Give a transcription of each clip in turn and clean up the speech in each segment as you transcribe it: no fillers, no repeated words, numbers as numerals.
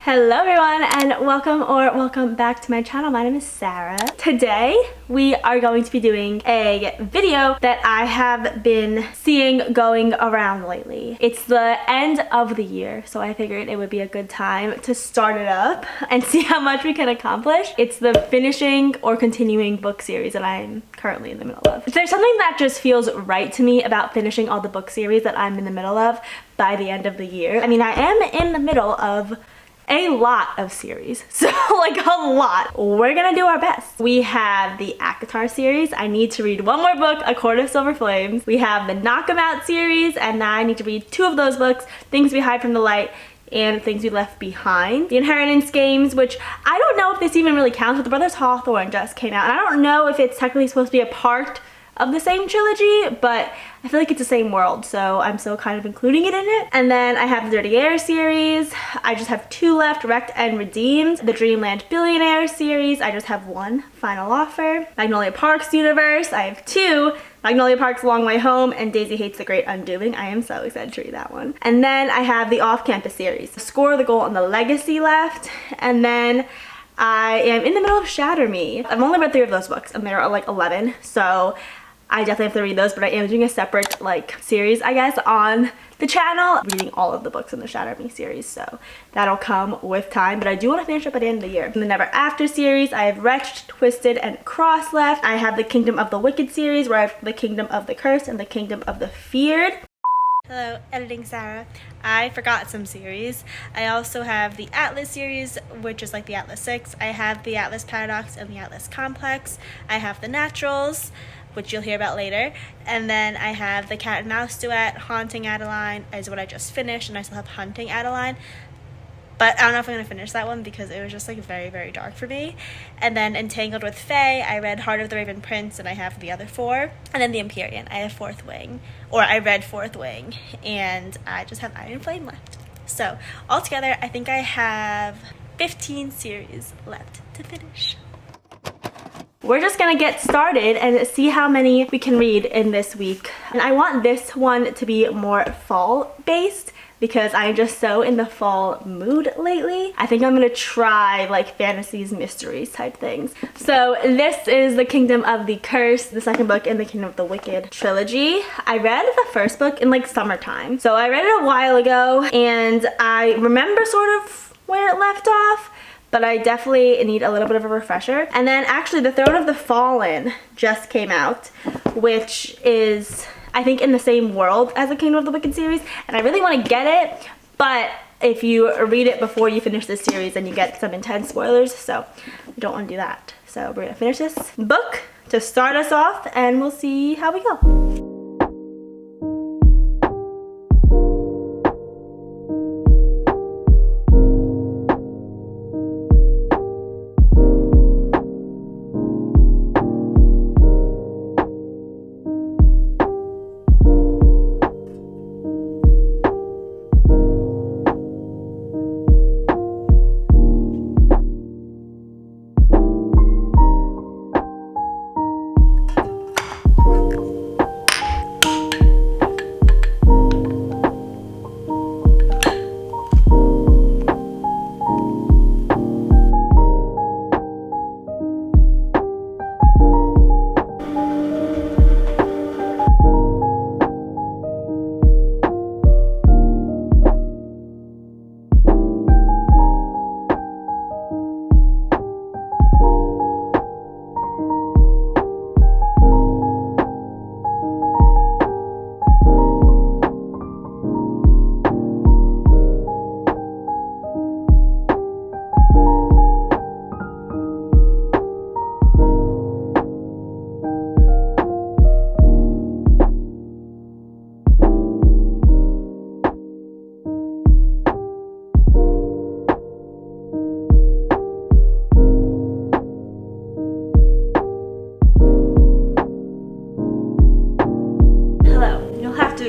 Hello everyone and welcome back to my channel. My name is Sarah. Today we are going to be doing a video that I have been seeing going around lately. It's the end of the year, so I figured it would be a good time to start it up and see how much we can accomplish. It's the finishing or continuing book series that I'm currently in the middle of. There's something that just feels right to me about finishing all the book series that I'm in the middle of by the end of the year. I mean, I am in the middle of a lot of series, so like a lot. We're gonna do our best. We have the ACOTAR series. I need to read one more book, A Court of Silver Flames. We have the Knock 'Em Out series, and I need to read 2 of those books, Things We Hide from the Light and Things We Left Behind. The Inheritance Games, which I don't know if this even really counts, but The Brothers Hawthorne just came out, and I don't know if it's technically supposed to be a part of the same trilogy, but I feel like it's the same world, so I'm still kind of including it in it. And then I have the Dirty Air series. I just have 2 left, Wrecked and Redeemed. The Dreamland Billionaire series, I just have 1 final offer. Magnolia Parks universe, I have 2. Magnolia Parks, Long Way Home, and Daisy Hates the Great Undoing. I am so excited to read that one. And then I have the Off-Campus series, Score, The Goal, and The Legacy left. And then I am in the middle of Shatter Me. I've only read 3 of those books, and there are like 11, so I definitely have to read those, but I am doing a separate like series, I guess, on the channel, reading all of the books in the Shatter Me series, so that'll come with time, but I do want to finish up at the end of the year. In the Never After series, I have Wretched, Twisted, and Cross left. I have the Kingdom of the Wicked series, where I have the Kingdom of the Cursed and the Kingdom of the Feared. Hello, Editing Sarah. I forgot some series. I also have the Atlas series, which is like the Atlas 6. I have the Atlas Paradox and the Atlas Complex. I have the Naturals, which you'll hear about later. And then I have the Cat and Mouse Duet. Haunting Adeline is what I just finished, and I still have Hunting Adeline. But I don't know if I'm going to finish that one because it was just like very, very dark for me. And then Entangled with Fae, I read Heart of the Raven Prince, and I have the other 4. And then The Empyrean, I have Fourth Wing, or I read Fourth Wing, and I just have Iron Flame left. So altogether, I think I have 15 series left to finish. We're just gonna get started and see how many we can read in this week. And I want this one to be more fall based because I'm just so in the fall mood lately. I think I'm gonna try like fantasies, mysteries type things. So this is the Kingdom of the Cursed, the second book in the Kingdom of the Wicked trilogy. I read the first book in like summertime. So I read it a while ago and I remember sort of where it left off, but I definitely need a little bit of a refresher. And then actually The Throne of the Fallen just came out, which is I think in the same world as the Kingdom of the Wicked series, and I really want to get it, but if you read it before you finish this series then you get some intense spoilers, so we don't want to do that. So we're gonna finish this book to start us off and we'll see how we go.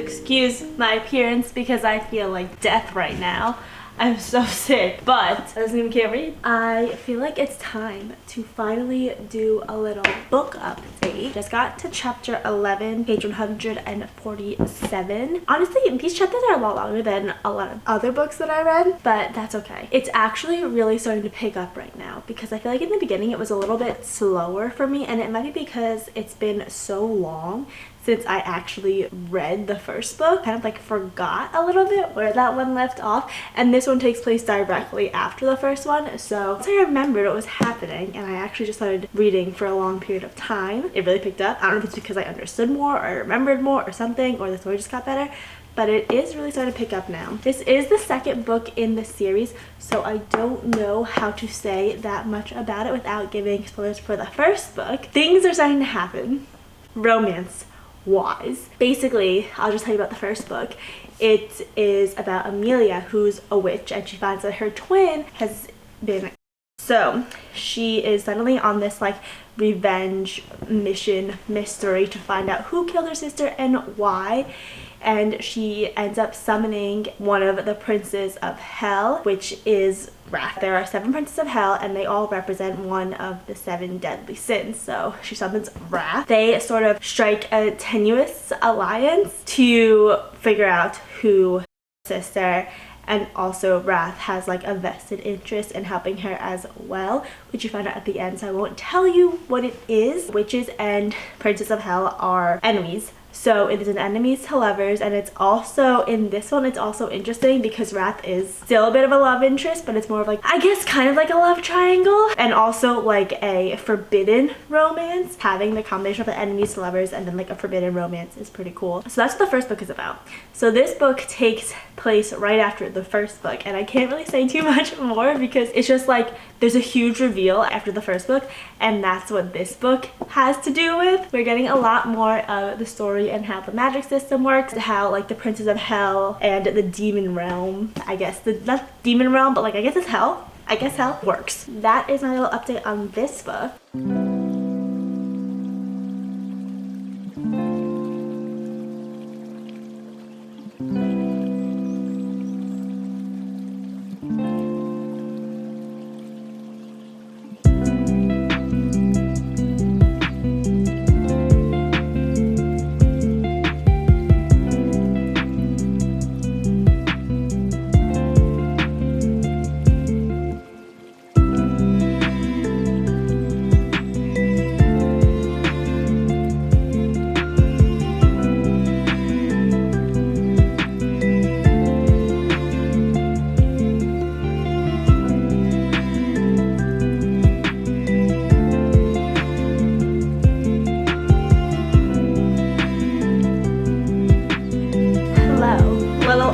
excuse my appearance because I feel like death right now. I'm so sick, but I doesn't even can't read. I feel like it's time to finally do a little book update. Just got to chapter 11, page 147. Honestly, these chapters are a lot longer than a lot of other books that I read, but that's okay. It's actually really starting to pick up right now because I feel like in the beginning it was a little bit slower for me, and it might be because it's been so long since I actually read the first book. Kind of like forgot a little bit where that one left off, and this one takes place directly after the first one, so once I remembered what was happening and I actually just started reading for a long period of time, it really picked up. I don't know if it's because I understood more or I remembered more or something, or the story just got better, but it is really starting to pick up now. This is the second book in the series, so I don't know how to say that much about it without giving spoilers for the first book. Things are starting to happen romance wise. Basically, I'll just tell you about the first book. It is about Amelia, who's a witch, and she finds that her twin has been... So she is suddenly on this like revenge mission mystery to find out who killed her sister and why, and she ends up summoning one of the princes of hell, which is wrath. There are 7 princes of hell and they all represent one of the 7 deadly sins, so she summons wrath. They sort of strike a tenuous alliance to figure out who sister, and also wrath has like a vested interest in helping her as well, which you find out at the end, so I won't tell you what it is. Witches and princes of hell are enemies, so it is an enemies to lovers, and it's also, in this one, it's also interesting because wrath is still a bit of a love interest, but it's more of like, I guess kind of like a love triangle, and also like a forbidden romance. Having the combination of the enemies to lovers and then like a forbidden romance is pretty cool. So that's what the first book is about. So this book takes place right after the first book, and I can't really say too much more because it's just like there's a huge reveal after the first book, and that's what this book has to do with. We're getting a lot more of the story and how the magic system works, how like the princes of hell and the demon realm, I guess, not demon realm, but like I guess it's hell. I guess hell works. That is my little update on this book.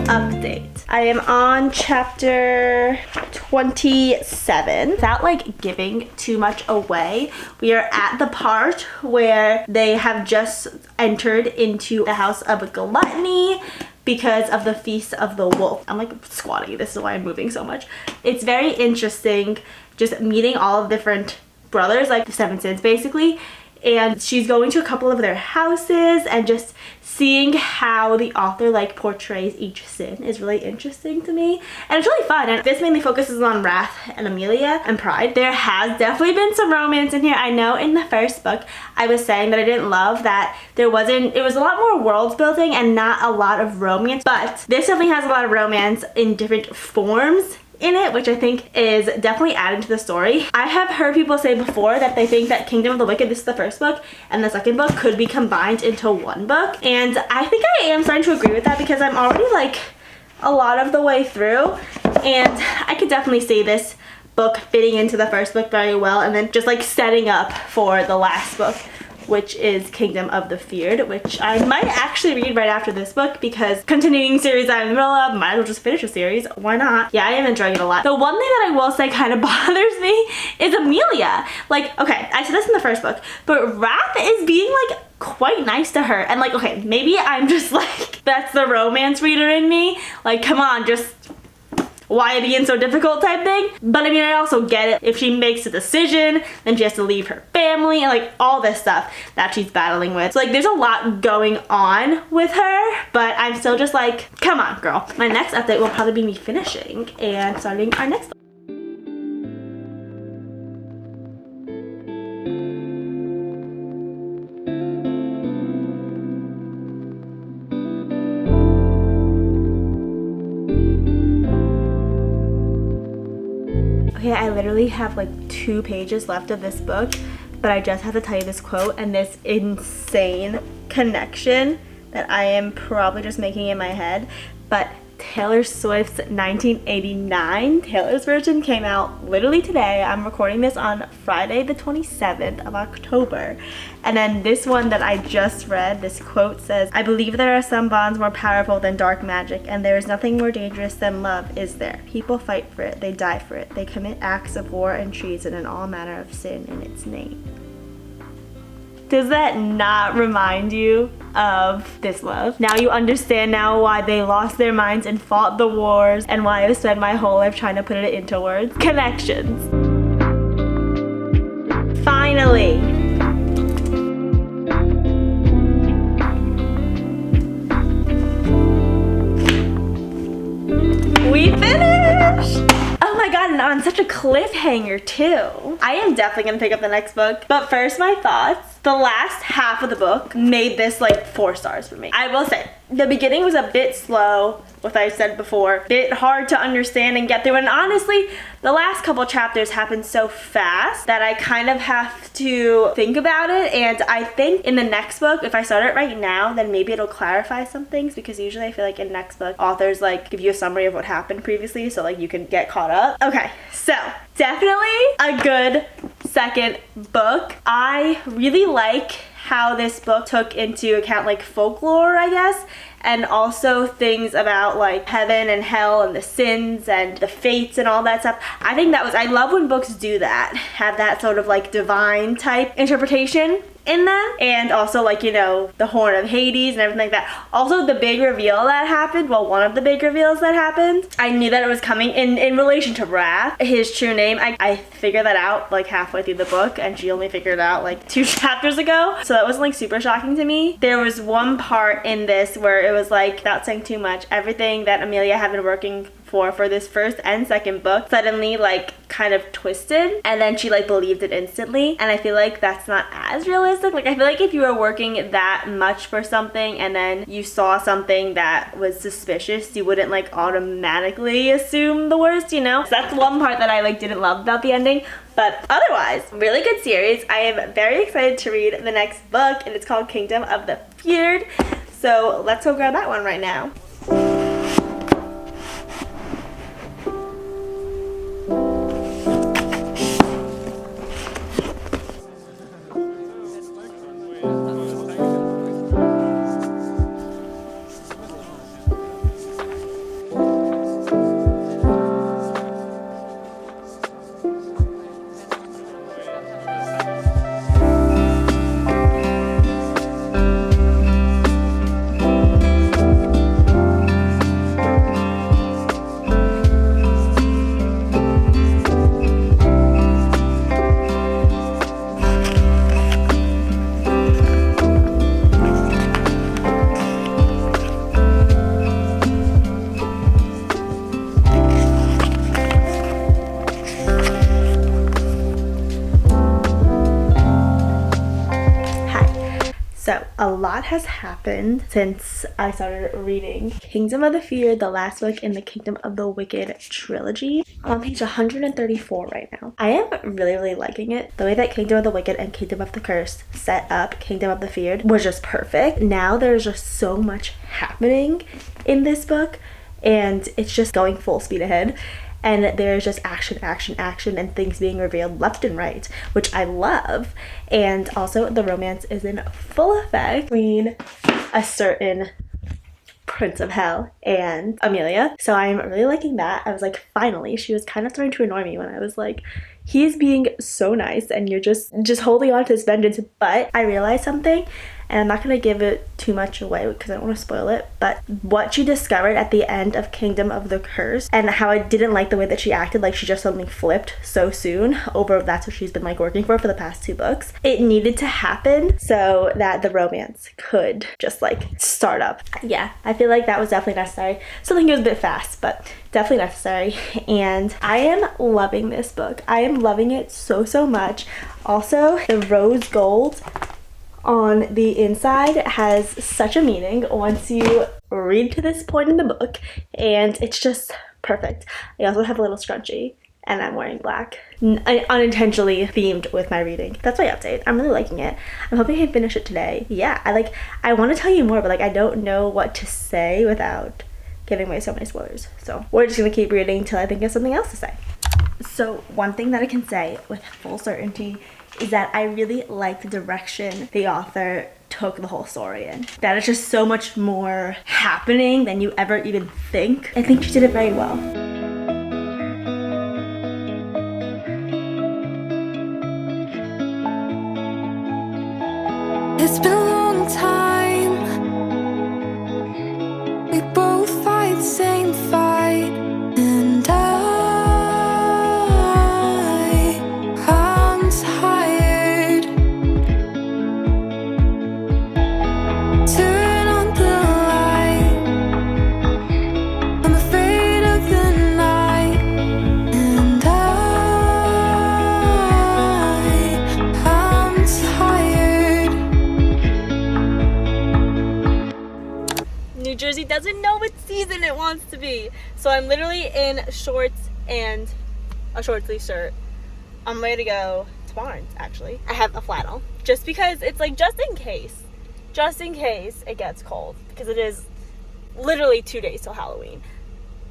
Update. I am on chapter 27. Without like giving too much away, we are at the part where they have just entered into the house of gluttony because of the feast of the wolf. I'm like squatting, this is why I'm moving so much. It's very interesting just meeting all of different brothers, like the 7 sins basically, and she's going to a couple of their houses and just seeing how the author like portrays each sin is really interesting to me, and it's really fun. And this mainly focuses on wrath and Amelia and pride. There has definitely been some romance in here. I know in the first book I was saying that I didn't love that it was a lot more world building and not a lot of romance, but this definitely has a lot of romance in different forms in it, which I think is definitely adding to the story. I have heard people say before that they think that Kingdom of the Wicked, this is the first book, and the second book could be combined into one book, and I think I am starting to agree with that because I'm already like a lot of the way through, and I could definitely see this book fitting into the first book very well, and then just like setting up for the last book, which is Kingdom of the Feared, which I might actually read right after this book because continuing series I'm in the middle of, might as well just finish a series. Why not? Yeah, I am enjoying it a lot. The one thing that I will say kind of bothers me is Amelia. Like, okay, I said this in the first book, but Wrath is being like quite nice to her. And like, okay, maybe I'm just like, that's the romance reader in me. Like, come on, just why are you being so difficult type thing. But I mean, I also get it. If she makes a decision, then she has to leave her family and like all this stuff that she's battling with. So like there's a lot going on with her, but I'm still just like, come on girl. My next update will probably be me finishing and starting our next book. Okay, I literally have like 2 pages left of this book, but I just have to tell you this quote and this insane connection that I am probably just making in my head. But Taylor Swift's 1989 Taylor's version came out literally today. I'm recording this on Friday the 27th of October. And then this one that I just read, this quote says, "I believe there are some bonds more powerful than dark magic, and there is nothing more dangerous than love, is there? People fight for it, they die for it, they commit acts of war and treason and all manner of sin in its name." Does that not remind you of this love? Now you understand now why they lost their minds and fought the wars and why I've spent my whole life trying to put it into words. Connections. Finally. We finished! Oh my god, and on such a cliffhanger too. I am definitely gonna pick up the next book. But first, my thoughts. The last half of the book made this like 4 stars for me. I will say, the beginning was a bit slow, what I said before, bit hard to understand and get through, and honestly, the last couple chapters happened so fast that I kind of have to think about it, and I think in the next book, if I start it right now, then maybe it'll clarify some things, because usually I feel like in next book, authors like give you a summary of what happened previously, so like you can get caught up. Okay, so definitely a good second book. I really like how this book took into account like folklore, I guess, and also things about like heaven and hell and the sins and the fates and all that stuff. I think that was, I love when books do that, have that sort of like divine type interpretation in them, and also like, you know, the Horn of Hades and everything like that. Also the big reveal that happened, well, one of the big reveals that happened, I knew that it was coming in relation to Wrath, his true name. I figured that out like halfway through the book, and she only figured it out like 2 chapters ago, so that wasn't like super shocking to me. There was one part in this where it was like, without saying too much, everything that Amelia had been working for this first and second book suddenly like kind of twisted, and then she like believed it instantly, and I feel like that's not as realistic. Like I feel like if you were working that much for something and then you saw something that was suspicious, you wouldn't like automatically assume the worst, you know? So that's one part that I like didn't love about the ending. But otherwise, really good series. I am very excited to read the next book, and it's called Kingdom of the Feared. So let's go grab that one right now. So a lot has happened since I started reading Kingdom of the Feared, the last book in the Kingdom of the Wicked trilogy. I'm on page 134 right now. I am really liking it. The way that Kingdom of the Wicked and Kingdom of the Cursed set up Kingdom of the Feared was just perfect. Now there's just so much happening in this book, and it's just going full speed ahead. And there's just action, and things being revealed left and right, which I love. And also the romance is in full effect between a certain Prince of Hell and Amelia. So I'm really liking that. I was like, finally. She was kind of starting to annoy me when I was like, he is being so nice and you're just holding on to this vengeance. But I realized something, and I'm not going to give it too much away because I don't want to spoil it, but what she discovered at the end of Kingdom of the Curse, and how I didn't like the way that she acted, like she just suddenly flipped so soon over, that's what she's been like working for the past 2 books. It needed to happen so that the romance could just like start up. Yeah, I feel like that was definitely necessary. Something goes a bit fast, but definitely necessary. And I am loving this book. I am loving it so much. Also, the rose gold on the inside has such a meaning once you read to this point in the book, and it's just perfect. I also have a little scrunchie, and I'm wearing black. Unintentionally themed with my reading. That's my update. I'm really liking it. I'm hoping I can finish it today. Yeah, I want to tell you more, but like I don't know what to say without giving away so many spoilers. So we're just gonna keep reading till I think of something else to say. So one thing that I can say with full certainty is that I really like the direction the author took the whole story in. That is just so much more happening than you ever even think. I think she did it very well. It's been a long time. We both fight the same fight, and I'm tired. Turn on the light. I'm afraid of the night, and I'm tired. New Jersey doesn't know what season it wants to be. So I'm literally in shorts and a short sleeve shirt. I'm ready to go to Barnes, actually. I have a flannel just because it's like just in case it gets cold, because it is literally 2 days till Halloween.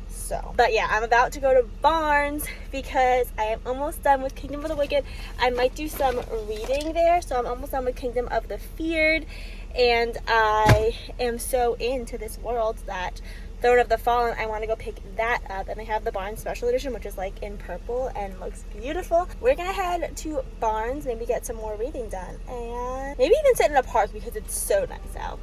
So, but yeah, I'm about to go to Barnes because I am almost done with Kingdom of the Wicked. I might do some reading there, so I'm almost done with Kingdom of the Feared, and I am so into this world that Throne of the Fallen, I want to go pick that up. And I have the Barnes special edition, which is like in purple and looks beautiful. We're gonna head to Barnes, maybe get some more reading done, and maybe even sit in a park because it's so nice out.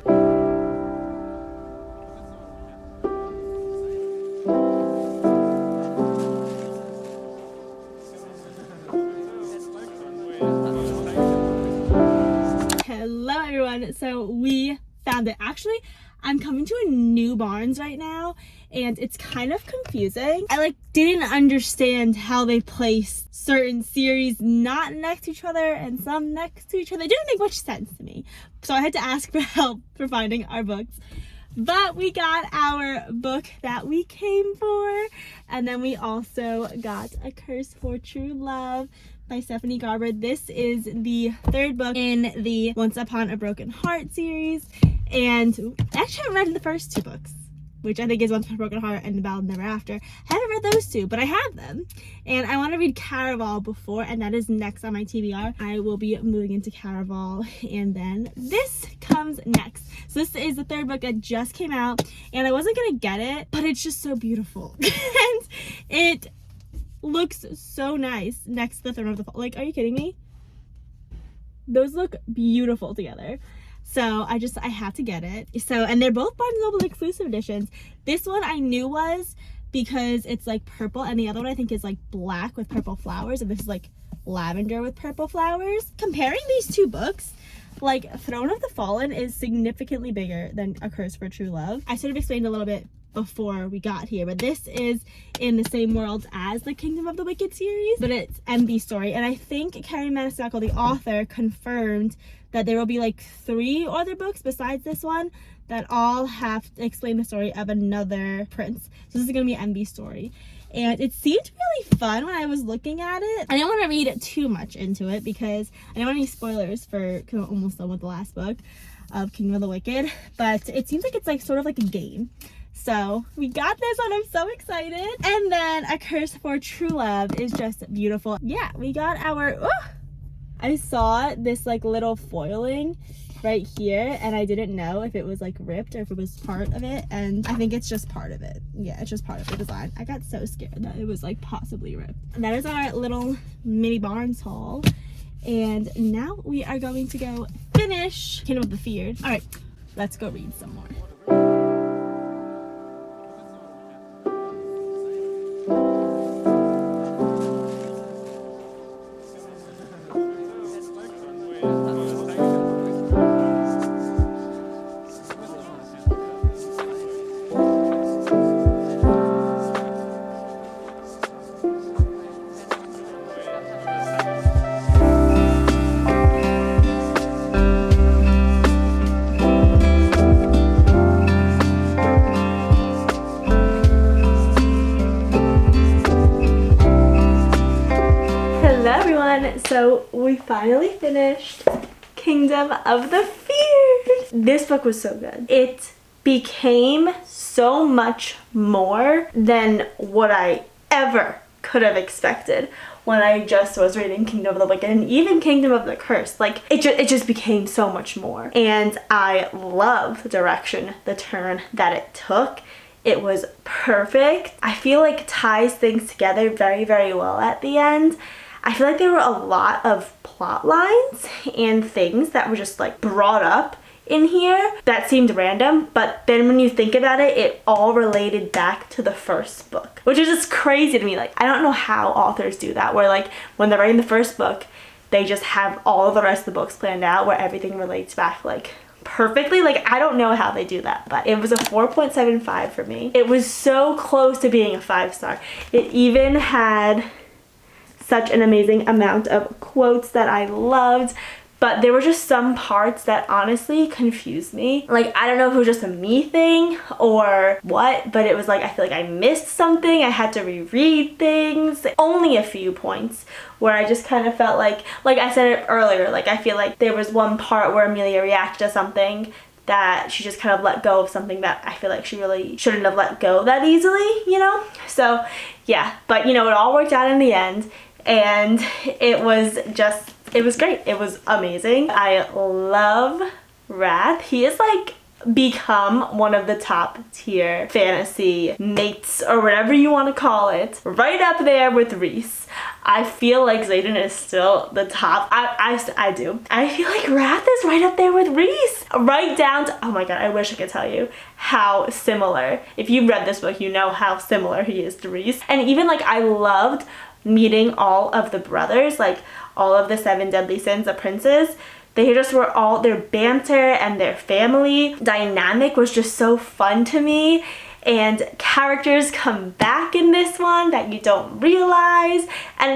Hello everyone, so we found it. Actually, I'm coming to a new Barnes right now, and it's kind of confusing. I didn't understand how they placed certain series not next to each other and some next to each other. It didn't make much sense to me, so I had to ask for help for finding our books. But we got our book that we came for, and then we also got A Curse for True Love by Stephanie Garber. This is the 3rd book in the Once Upon a Broken Heart series, and I actually haven't read the first 2 books, which I think is Once Upon a Broken Heart and The Ballad Never After. I haven't read those 2, but I have them, and I want to read Caraval before, and that is next on my TBR. I will be moving into Caraval, and then this comes next. So this is the 3rd book that just came out, and I wasn't gonna get it, but it's just so beautiful. And it looks so nice next to the Throne of the Fallen. Are you kidding me? Those look beautiful together. So I have to get it. So, and they're both Barnes & Noble exclusive editions. This one I knew was because it's like purple, and the other one I think is like black with purple flowers, and this is like lavender with purple flowers. Comparing these 2 books, Throne of the Fallen is significantly bigger than A Curse for True Love. I sort of explained a little bit before we got here, but this is in the same world as the Kingdom of the Wicked series, but it's MB story. And I think Carrie Maniscalco, the author, confirmed that there will be 3 other books besides this one that all have to explain the story of another prince. So this is gonna be an MB story, and it seemed really fun when I was looking at it. I didn't want to read too much into it because I didn't want any spoilers for, because I'm almost done with the last book of Kingdom of the Wicked, but it seems like it's sort of like a game. So we got this one, I'm so excited. And then A Curse for True Love is just beautiful. Yeah, we got our, I saw this little foiling right here, and I didn't know if it was ripped or if it was part of it, and I think it's just part of it. Yeah, it's just part of the design. I got so scared that it was possibly ripped. And that is our little mini Barnes haul. And now we are going to go finish Kingdom of the Feared. All right, let's go read some more. So we finally finished Kingdom of the Feared. This book was so good. It became so much more than what I ever could have expected when I just was reading Kingdom of the Wicked and even Kingdom of the Cursed. Like, it just became so much more. And I love the direction, the turn that it took. It was perfect. I feel like it ties things together very, very well at the end. I feel like there were a lot of plot lines and things that were just like brought up in here that seemed random, but then when you think about it, it all related back to the first book, which is just crazy to me. Like, I don't know how authors do that, where like when they're writing the first book, they just have all of the rest of the books planned out where everything relates back like perfectly. Like, I don't know how they do that, but it was a 4.75 for me. It was so close to being a 5-star. It even had such an amazing amount of quotes that I loved, but there were just some parts that honestly confused me. Like, I don't know if it was just a me thing or what, but it was like, I feel like I missed something. I had to reread things. Only a few points where I just kind of felt like I said it earlier, like I feel like there was one part where Amelia reacted to something that she just kind of let go of something that I feel like she really shouldn't have let go that easily, you know? So yeah, but you know, it all worked out in the end. And it was great. It was amazing. I love Wrath. He is like become one of the top tier fantasy mates or whatever you want to call it. Right up there with Reese. I feel like Xaden is still the top. I do. I feel like Wrath is right up there with Reese. Right down to, oh my god, I wish I could tell you how similar. If you've read this book, you know how similar he is to Reese. And even like I loved meeting all of the brothers, like all of the 7 deadly sins, the princes. They just were all, their banter and their family dynamic was just so fun to me. And characters come back in this one that you don't realize, and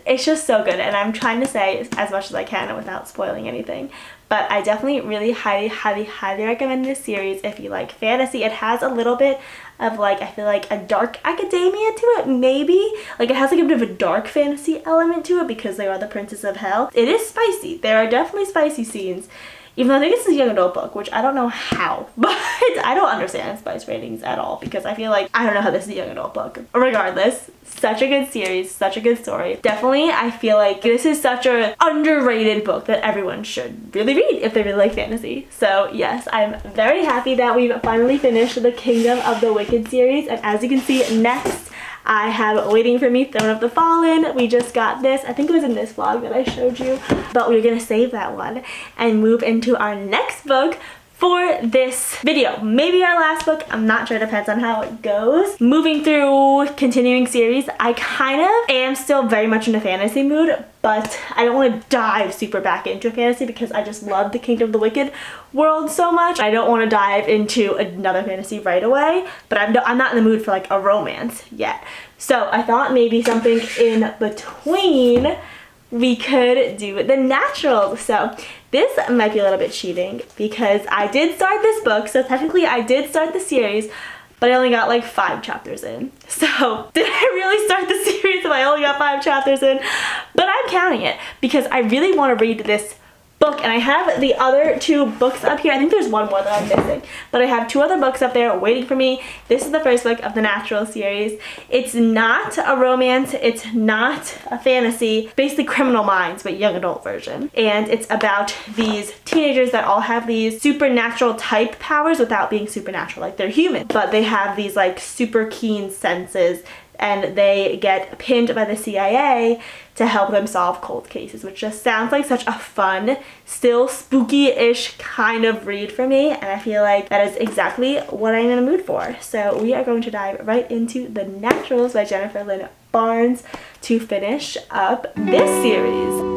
it's just so good. And I'm trying to say as much as I can without spoiling anything. But I definitely really highly recommend this series if you like fantasy. It has a little bit of like, I feel like a dark academia to it, maybe. Like it has like a bit of a dark fantasy element to it because they are the princes of hell. It is spicy. There are definitely spicy scenes. Even though I think it's a young adult book, which I don't know how, but I don't understand spice ratings at all because I feel like I don't know how this is a young adult book. Regardless, such a good series, such a good story. Definitely, I feel like this is such an underrated book that everyone should really read if they really like fantasy. So yes, I'm very happy that we've finally finished the Kingdom of the Wicked series, and as you can see, next I have Waiting for Me, Throne of the Fallen. We just got this. I think it was in this vlog that I showed you, but we're gonna save that one and move into our next book for this video. Maybe our last book, I'm not sure, depends on how it goes. Moving through continuing series, I kind of am still very much in a fantasy mood, but I don't want to dive super back into fantasy because I just love the Kingdom of the Wicked world so much. I don't want to dive into another fantasy right away, but I'm not in the mood for like a romance yet. So I thought maybe something in between we could do the naturals. So this might be a little bit cheating because I did start this book, so technically I did start the series, but I only got like 5 chapters in. So did I really start the series if I only got 5 chapters in? But I'm counting it because I really want to read this book, and I have the other 2 books up here. I think there's one more that I'm missing, but I have 2 other books up there waiting for me. This is the first book of the Natural series. It's not a romance, it's not a fantasy, basically Criminal Minds but young adult version, and it's about these teenagers that all have these supernatural type powers without being supernatural. Like they're human, but they have these like super keen senses and they get pinned by the CIA to help them solve cold cases, which just sounds like such a fun, still spooky-ish kind of read for me, and I feel like that is exactly what I'm in the mood for. So we are going to dive right into The Naturals by Jennifer Lynn Barnes to finish up this series.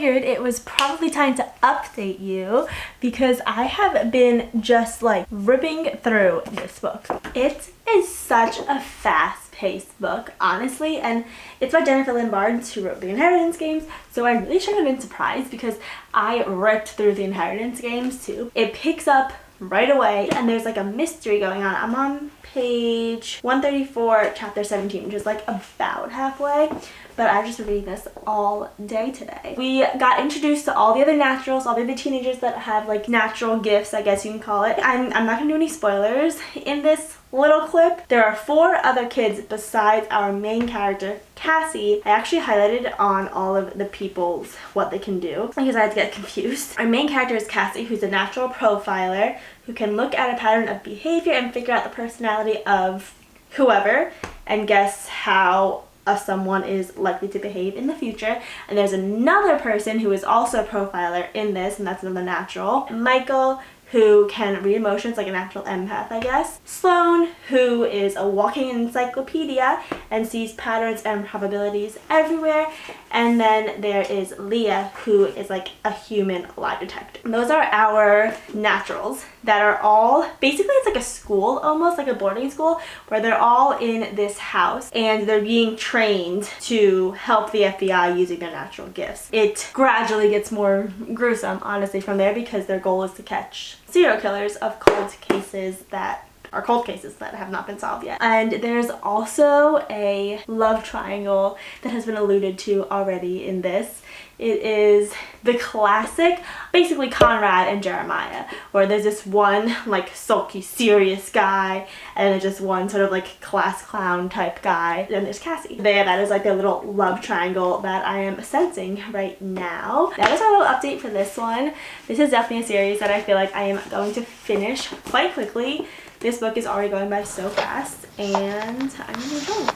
It was probably time to update you because I have been just like ripping through this book. It is such a fast-paced book, honestly, and it's by Jennifer Lynn Barnes, who wrote The Inheritance Games, so I really shouldn't have been surprised because I ripped through The Inheritance Games too. It picks up right away and there's like a mystery going on. I'm on page 134, chapter 17, which is like about halfway. But I've just been reading this all day today. We got introduced to all the other naturals, all the other teenagers that have like natural gifts, I guess you can call it. I'm not gonna do any spoilers in this little clip. There are 4 other kids besides our main character, Cassie. I actually highlighted on all of the people's what they can do because I had to get confused. Our main character is Cassie, who's a natural profiler who can look at a pattern of behavior and figure out the personality of whoever and guess how someone is likely to behave in the future. And there's another person who is also a profiler in this, and that's another natural, Michael, who can read emotions like a natural empath, I guess. Sloane, who is a walking encyclopedia and sees patterns and probabilities everywhere. And then there is Leah, who is like a human lie detector. And those are our naturals that are all, basically it's like a school, almost like a boarding school, where they're all in this house and they're being trained to help the FBI using their natural gifts. It gradually gets more gruesome, honestly, from there because their goal is to catch serial killers of cold cases that have not been solved yet. And there's also a love triangle that has been alluded to already in this. It is the classic, basically Conrad and Jeremiah, where there's this one like sulky, serious guy, and then just one sort of like class clown type guy. Then there's Cassie. That is like their little love triangle that I am sensing right now. That is our little update for this one. This is definitely a series that I feel like I am going to finish quite quickly. This book is already going by so fast, and I'm gonna enjoy it.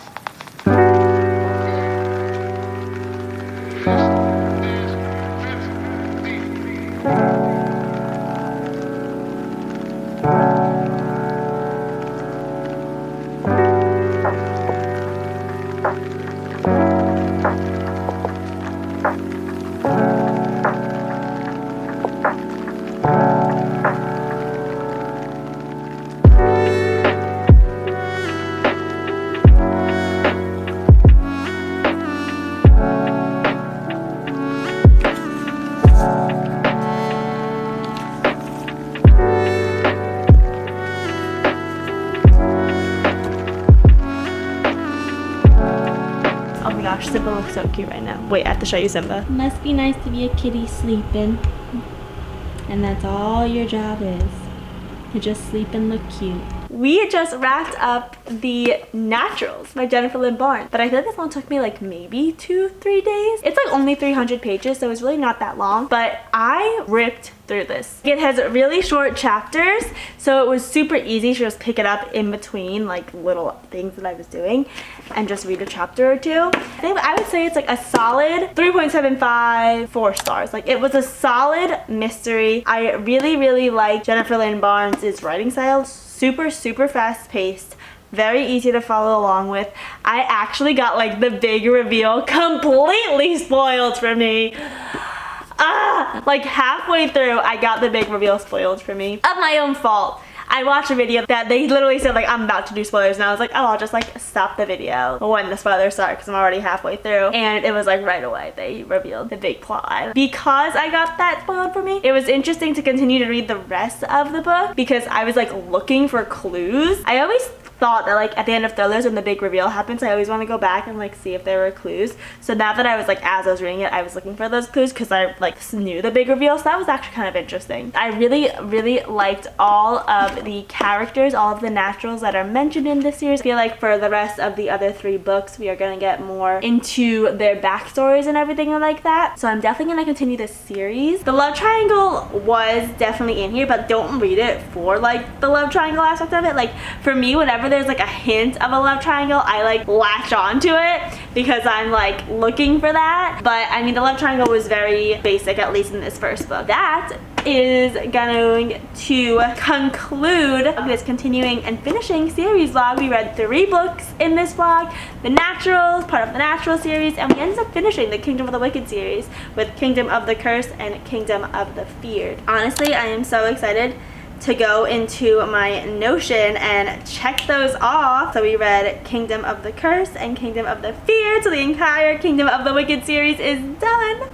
Simba looks so cute right now. Wait, I have to show you Simba. Must be nice to be a kitty sleeping. And that's all your job is. To just sleep and look cute. We just wrapped up The Naturals by Jennifer Lynn Barnes, but I feel like this one took me like maybe 2-3 days. It's like only 300 pages, so it's really not that long, but I ripped through this. It has really short chapters, so it was super easy to just pick it up in between like little things that I was doing and just read a chapter or two. I would say it's like a solid 3.75, 4 stars. Like it was a solid mystery. I really like Jennifer Lynn Barnes' writing style. Super fast paced, very easy to follow along with. I actually got like the big reveal completely spoiled for me. Like halfway through, I got the big reveal spoiled for me. Of my own fault. I watched a video that they literally said like I'm about to do spoilers, and I was like, oh, I'll just like stop the video when the spoilers start because I'm already halfway through. And it was like right away they revealed the big plot. Because I got that spoiled for me, it was interesting to continue to read the rest of the book because I was like looking for clues. I always thought that like at the end of thrillers when the big reveal happens, I always want to go back and like see if there were clues. So now that I was like, as I was reading it, I was looking for those clues because I like knew the big reveal. So that was actually kind of interesting. I really liked all of the characters, all of the naturals that are mentioned in this series. I feel like for the rest of the other 3 books, we are going to get more into their backstories and everything like that. So I'm definitely going to continue this series. The love triangle was definitely in here, but don't read it for like the love triangle aspect of it. Like for me, whenever there's like a hint of a love triangle, I like latch onto it because I'm like looking for that. But I mean, the love triangle was very basic, at least in this first book. That is going to conclude this continuing and finishing series vlog. We read 3 books in this vlog. The Naturals, part of the Natural series, and we ended up finishing the Kingdom of the Wicked series with Kingdom of the Cursed and Kingdom of the Feared. Honestly, I am so excited to go into my Notion and check those off. So we read Kingdom of the Cursed and Kingdom of the Feared, so the entire Kingdom of the Wicked series is done.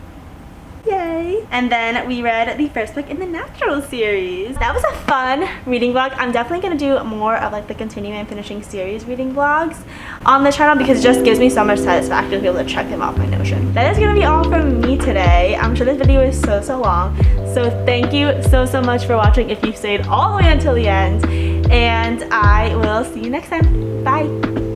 Yay! And then we read the first book in the Natural series. That was a fun reading vlog. I'm definitely going to do more of like the continuing and finishing series reading vlogs on the channel because it just gives me so much satisfaction to be able to check them off my Notion. That is going to be all from me today. I'm sure this video is so long. So thank you so much for watching if you stayed all the way until the end. And I will see you next time. Bye!